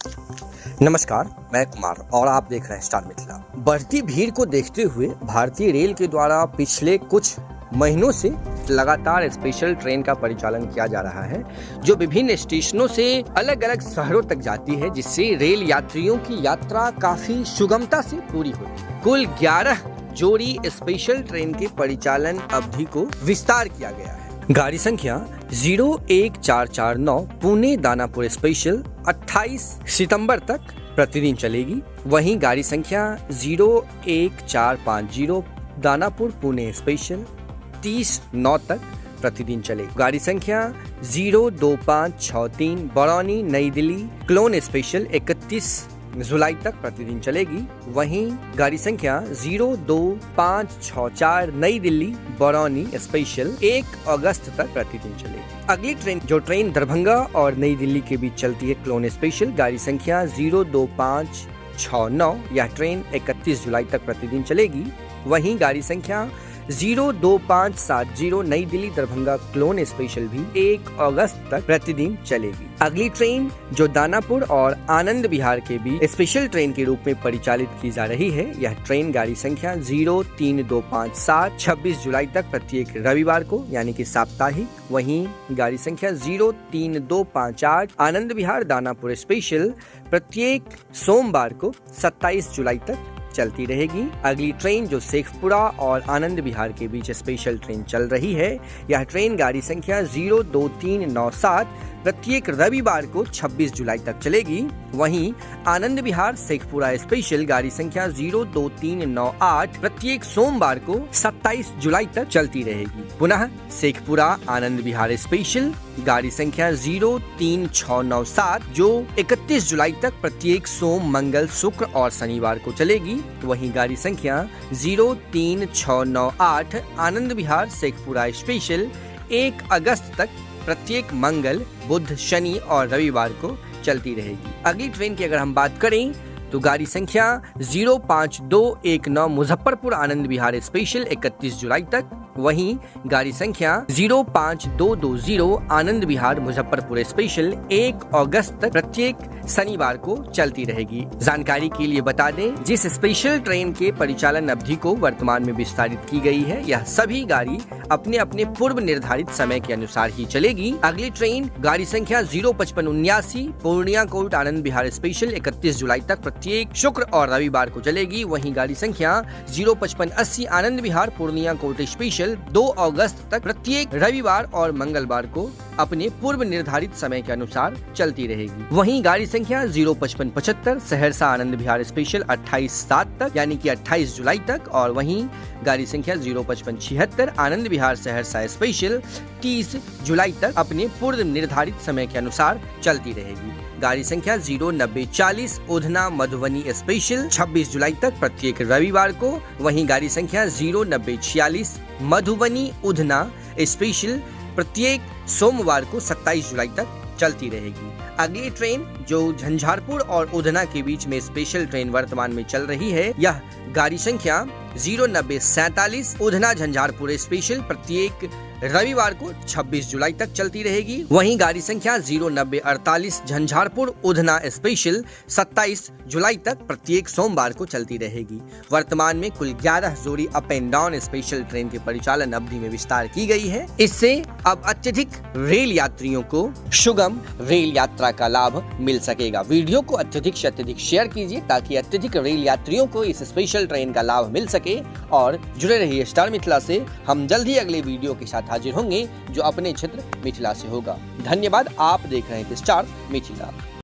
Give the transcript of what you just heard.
नमस्कार, मैं कुमार और आप देख रहे हैं स्टार मिथिला। बढ़ती भीड़ को देखते हुए भारतीय रेल के द्वारा पिछले कुछ महीनों से लगातार स्पेशल ट्रेन का परिचालन किया जा रहा है, जो विभिन्न स्टेशनों से अलग अलग शहरों तक जाती है, जिससे रेल यात्रियों की यात्रा काफी सुगमता से पूरी होती है। कुल 11 जोड़ी स्पेशल ट्रेन के परिचालन अवधि को विस्तार किया गया है। गाड़ी संख्या 01449 पुणे दानापुर स्पेशल 28 सितंबर तक प्रतिदिन चलेगी। वहीं गाड़ी संख्या 01450 दानापुर पुणे स्पेशल 30/9 तक प्रतिदिन चलेगी। गाड़ी संख्या 02563 बरौनी नई दिल्ली क्लोन स्पेशल 31 जुलाई तक प्रतिदिन चलेगी। वहीं गाड़ी संख्या 02564 नई दिल्ली बरौनी स्पेशल 1 अगस्त तक प्रतिदिन चलेगी। अगली ट्रेन दरभंगा और नई दिल्ली के बीच चलती है क्लोन स्पेशल। गाड़ी संख्या 02569 यह ट्रेन 31 जुलाई तक प्रतिदिन चलेगी। वहीं गाड़ी संख्या 02570 नई दिल्ली दरभंगा क्लोन स्पेशल भी 1 अगस्त तक प्रतिदिन चलेगी। अगली ट्रेन जो दानापुर और आनंद विहार के बीच स्पेशल ट्रेन के रूप में परिचालित की जा रही है, यह ट्रेन गाड़ी संख्या 03257 26 जुलाई तक प्रत्येक रविवार को यानी कि साप्ताहिक। वहीं गाड़ी संख्या 03258 आनंद विहार दानापुर स्पेशल प्रत्येक सोमवार को 27 जुलाई तक चलती रहेगी। अगली ट्रेन जो शेखपुरा और आनंद विहार के बीच स्पेशल ट्रेन चल रही है, यह ट्रेन गाड़ी संख्या 02397 प्रत्येक रविवार को 26 जुलाई तक चलेगी। वहीं आनंद विहार शेखपुरा स्पेशल गाड़ी संख्या 02398 प्रत्येक सोमवार को 27 जुलाई तक चलती रहेगी। पुनः शेखपुरा आनंद विहार स्पेशल गाड़ी संख्या 03697 जो 31 जुलाई तक प्रत्येक सोम मंगल शुक्र और शनिवार को चलेगी। वहीं गाड़ी संख्या 03698 आनंद विहार शेखपुरा स्पेशल 1 अगस्त तक प्रत्येक मंगल बुध शनि और रविवार को चलती रहेगी। अगली ट्रेन की अगर हम बात करें तो गाड़ी संख्या 05219 मुजफ्फरपुर आनंद विहार स्पेशल 31 जुलाई तक। वहीं गाड़ी संख्या 05220 आनंद विहार मुजफ्फरपुर स्पेशल 1 अगस्त तक प्रत्येक शनिवार को चलती रहेगी। जानकारी के लिए बता दें, जिस स्पेशल ट्रेन के परिचालन अवधि को वर्तमान में विस्तारित की गई है, यह सभी गाड़ी अपने अपने पूर्व निर्धारित समय के अनुसार ही चलेगी। अगली ट्रेन गाड़ी संख्या 05579 पूर्णिया कोर्ट आनंद विहार स्पेशल 31 जुलाई तक प्रत्येक शुक्र और रविवार को चलेगी। वहीं गाड़ी संख्या 05580 आनंद विहार पूर्णिया कोर्ट स्पेशल 2 अगस्त तक प्रत्येक रविवार और मंगलवार को अपने पूर्व निर्धारित समय के अनुसार चलती रहेगी। वहीं गाड़ी संख्या 05575 सहरसा आनंद विहार स्पेशल 28/7 तक यानी कि 28 जुलाई तक। और वहीं गाड़ी संख्या 05576 आनंद विहार सहरसा स्पेशल 30 जुलाई तक अपने पूर्व निर्धारित समय के अनुसार चलती रहेगी। गाड़ी संख्या 09040 उधना मधुबनी स्पेशल 26 जुलाई तक प्रत्येक रविवार को। वहीं गाड़ी संख्या 09046 मधुबनी उधना स्पेशल प्रत्येक सोमवार को 27 जुलाई तक चलती रहेगी। अगली ट्रेन जो झंझारपुर और उधना के बीच में स्पेशल ट्रेन वर्तमान में चल रही है, यह गाड़ी संख्या 09047 उधना झंझारपुर स्पेशल प्रत्येक रविवार को 26 जुलाई तक चलती रहेगी। वहीं गाड़ी संख्या 09048 झंझारपुर उधना स्पेशल 27 जुलाई तक प्रत्येक सोमवार को चलती रहेगी। वर्तमान में कुल 11 जोड़ी up and down special train के परिचालन अवधि में विस्तार की गई है। इससे अब अत्यधिक रेल यात्रियों को सुगम रेल यात्रा का लाभ मिल सकेगा। वीडियो को अत्यधिक से अत्यधिक शेयर कीजिए ताकि अत्यधिक रेल यात्रियों को इस स्पेशल ट्रेन का लाभ मिल सके। और जुड़े रहिए स्टार मिथिला से। हम जल्द ही अगले वीडियो के साथ हाजिर होंगे जो अपने क्षेत्र मिथिला से होगा। धन्यवाद। आप देख रहे हैं स्टार मिथिला।